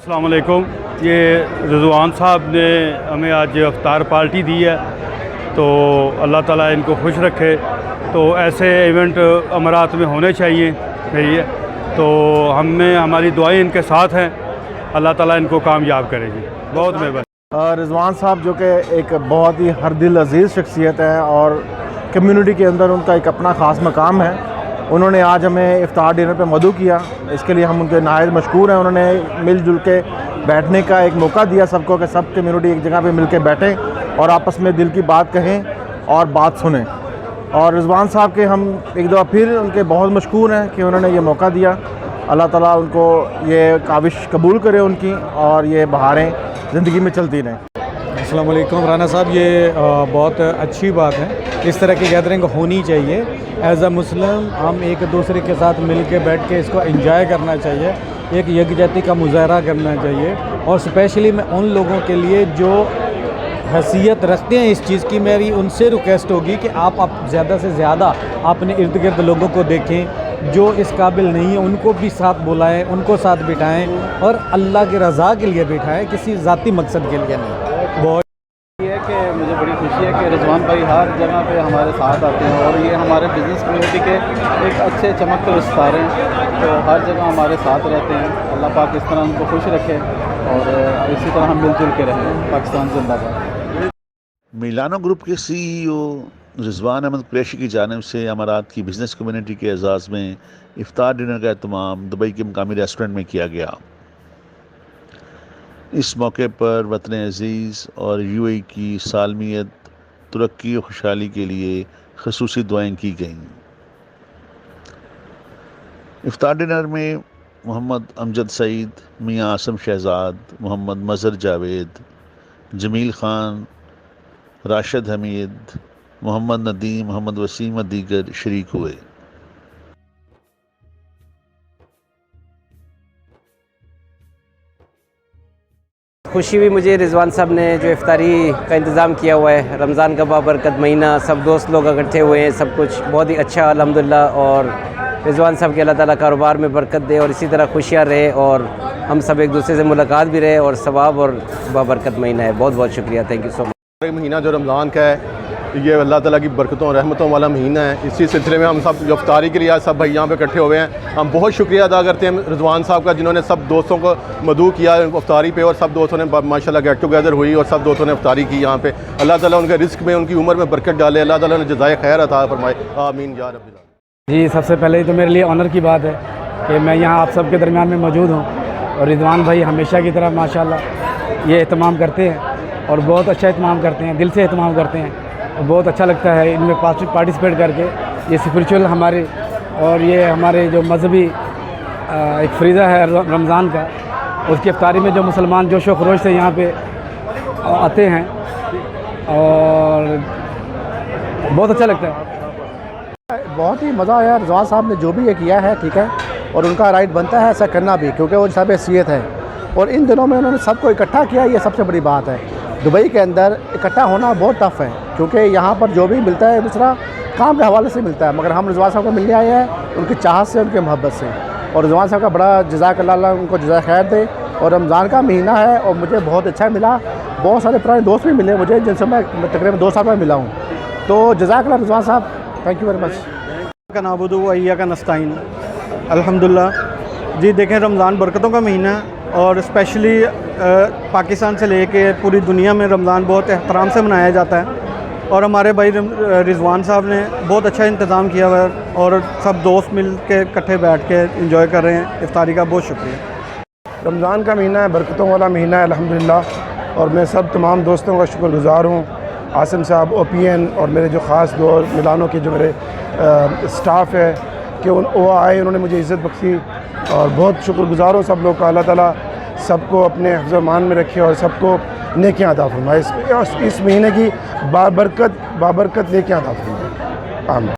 अस्सलाम वालेकुम। ये रिजवान साहब ने हमें आज इफ्तार पार्टी दी है, तो अल्लाह ताला इनको खुश रखे। तो ऐसे इवेंट अमारात में होने चाहिए सही है। तो हमें हमारी दुआएं इनके साथ हैं, अल्लाह ताला इनको कामयाब करेगी। बहुत मेहरबानी। रिजवान साहब जो कि एक बहुत ही हर दिल अजीज़ शख्सियत है और कम्युनिटी के अंदर उनका एक अपना ख़ास मकाम है। उन्होंने आज हमें इफ्तार डिनर पे मदऊ किया, इसके लिए हम उनके नहायत मशकूर हैं। उन्होंने मिलजुल के बैठने का एक मौका दिया सबको कि सब कम्युनिटी एक जगह पे मिल के बैठें और आपस में दिल की बात कहें और बात सुनें। और रिजवान साहब के हम एक दफ़ा फिर उनके बहुत मशकूर हैं कि उन्होंने ये मौका दिया। अल्लाह ताला उनको ये काविश कबूल करे उनकी, और ये बहारें ज़िंदगी में चलती रहें। अस्सलाम वालेकुम राना साहब, ये बहुत अच्छी बात है। इस तरह की गैदरिंग होनी चाहिए। एज़ अ मुस्लिम हम एक दूसरे के साथ मिल के बैठ के इसको एंजॉय करना चाहिए, एक यकजहती का मुजाहरा करना चाहिए। और स्पेशली मैं उन लोगों के लिए जो हैसियत रखते हैं इस चीज़ की, मेरी उनसे रिक्वेस्ट होगी कि आप ज़्यादा से ज़्यादा अपने इर्द गिर्द लोगों को देखें जो इस काबिल नहीं है, उनको भी साथ बुलाएं, उनको साथ बिठाएं और अल्लाह की रज़ा के लिए बिठाएं, किसी ज़ाती मकसद के लिए नहीं। बहुत ये है कि मुझे बड़ी खुशी है कि रिजवान भाई हर जगह पे हमारे साथ आते हैं और ये हमारे बिज़नेस कम्युनिटी के एक अच्छे चमकते सितारे हैं, तो हर जगह हमारे साथ रहते हैं। अल्लाह पाक इस तरह उनको खुश रखे और इसी तरह हम मिलजुल के रहें। पाकिस्तान जिंदाबाद। मिलानो ग्रुप के CEO रिजवान अहमद कुरैशी की जानिब से अमारात की बिज़नेस कम्युनिटी के एजाज़ में इफ्तार डिनर का एहतमाम दुबई के मकामी रेस्टोरेंट में किया गया। इस मौके पर वतन अज़ीज़ और UAE की सालमियत, तरक्की और खुशहाली के लिए ख़ुसूसी दुआएं की गईं। इफ्तार डिनर में मोहम्मद अमजद सईद, मियाँ आसम शहजाद, मोहम्मद मज़हर जावेद, जमील ख़ान, राशिद हमीद, मोहम्मद नदीम, मोहम्मद वसीम व दीगर शरीक हुए। खुशी हुई मुझे रिजवान साहब ने जो इफ्तारी का इंतज़ाम किया हुआ है। रमज़ान का बाबरकत महीना, सब दोस्त लोग इकट्ठे हुए हैं, सब कुछ बहुत ही अच्छा अल्हम्दुलिल्लाह। और रिजवान साहब के अल्लाह ताला कारोबार में बरकत दे और इसी तरह खुशियाँ रहे और हम सब एक दूसरे से मुलाकात भी रहे और सवाब और बाबरकत महीना है। बहुत बहुत शुक्रिया, थैंक यू सो मच। महीना जो रमज़ान का है, ये अल्लाह ताला की बरकतों और रहमतों वाला महीना है। इसी सिलसिले में हम सब जो इफ्तारी के लिए आज सब भाई यहाँ पे इकट्ठे हुए हैं, हम बहुत शुक्रिया अदा करते हैं रिजवान साहब का, जिन्होंने सब दोस्तों को मदऊ किया इफ्तारी पे और सब दोस्तों ने माशाल्लाह गेट टुगेदर हुई और सब दोस्तों ने इफ्तारी की यहाँ पे। अल्लाह ताला उनके रिस्क में, उनकी उम्र में बरकत डाले, अल्लाह ताला ने जज़ाए खैर अता फरमाए, आमीन या रब्बिल आलमीन। जी, सबसे पहले तो मेरे लिए ऑनर की बात है कि मैं यहाँ आप सबके दरमियान में मौजूद हूँ। और रिजवान भाई हमेशा की तरह माशाल्लाह ये एहतमाम करते हैं और बहुत अच्छा एहतमाम करते हैं, दिल से एहतमाम करते हैं और बहुत अच्छा लगता है इनमें पार्टिसिपेट करके। ये स्पिरिचुअल हमारे और ये हमारे जो मजहबी एक फ़रीज़ा है रमज़ान का, उसकी इफ्तारी में जो मुसलमान जोश व खरोश से यहाँ पे आते हैं और बहुत अच्छा लगता है। बहुत ही मज़ा आया। रिजवान साहब ने जो भी ये किया है ठीक है, और उनका राइट बनता है ऐसा करना भी, क्योंकि वो सब हैसियत है और इन दिनों में उन्होंने सबको इकट्ठा किया, ये सबसे बड़ी बात है। दुबई के अंदर इकट्ठा होना बहुत टफ़ है, क्योंकि यहाँ पर जो भी मिलता है दूसरा काम के हवाले से मिलता है, मगर हम रिजवान साहब को मिलने आए हैं उनकी चाहत से, उनकी मोहब्बत से। और रिजवान साहब का बड़ा जज़ाकल्लाह, उनको जज़ा खैर दे। और रमज़ान का महीना है और मुझे बहुत अच्छा मिला, बहुत सारे पुराने दोस्त भी मिले मुझे जिनसे मैं तकरीबन 2 साल में मिला हूँ। तो जज़ाकल्लाह रिजवान साहब, थैंक यू वेरी मच। का नाबुदु व इय्याका नस्ताईन। अल्हम्दुलिल्लाह जी, देखें रमज़ान बरकतों का महीना और स्पेशली पाकिस्तान से लेके पूरी दुनिया में रमज़ान बहुत एहतराम से मनाया जाता है और हमारे भाई रिजवान साहब ने बहुत अच्छा इंतज़ाम किया हुआ है और सब दोस्त मिल के इकट्ठे बैठ के एंजॉय कर रहे हैं इफ्तारी का। बहुत शुक्रिया। रमज़ान का महीना है, बरकतों वाला महीना है अल्हम्दुलिल्लाह। और मैं सब तमाम दोस्तों का शुक्रगुज़ार हूँ, आसिम साहब, OPN और मेरे जो ख़ास दोस्त मिलानो के जो मेरे स्टाफ़ है कि वो आए, उन्होंने मुझे इज़्ज़त बख्शी और बहुत शुक्रगुज़ार हूँ सब लोग का। अल्लाह ताला सबको अपने हिफ्ज़ मान में रखे और सबको नेकियां अता फरमाए। इस महीने की बाबरकत नेकियां अता फरमाए। आमीन।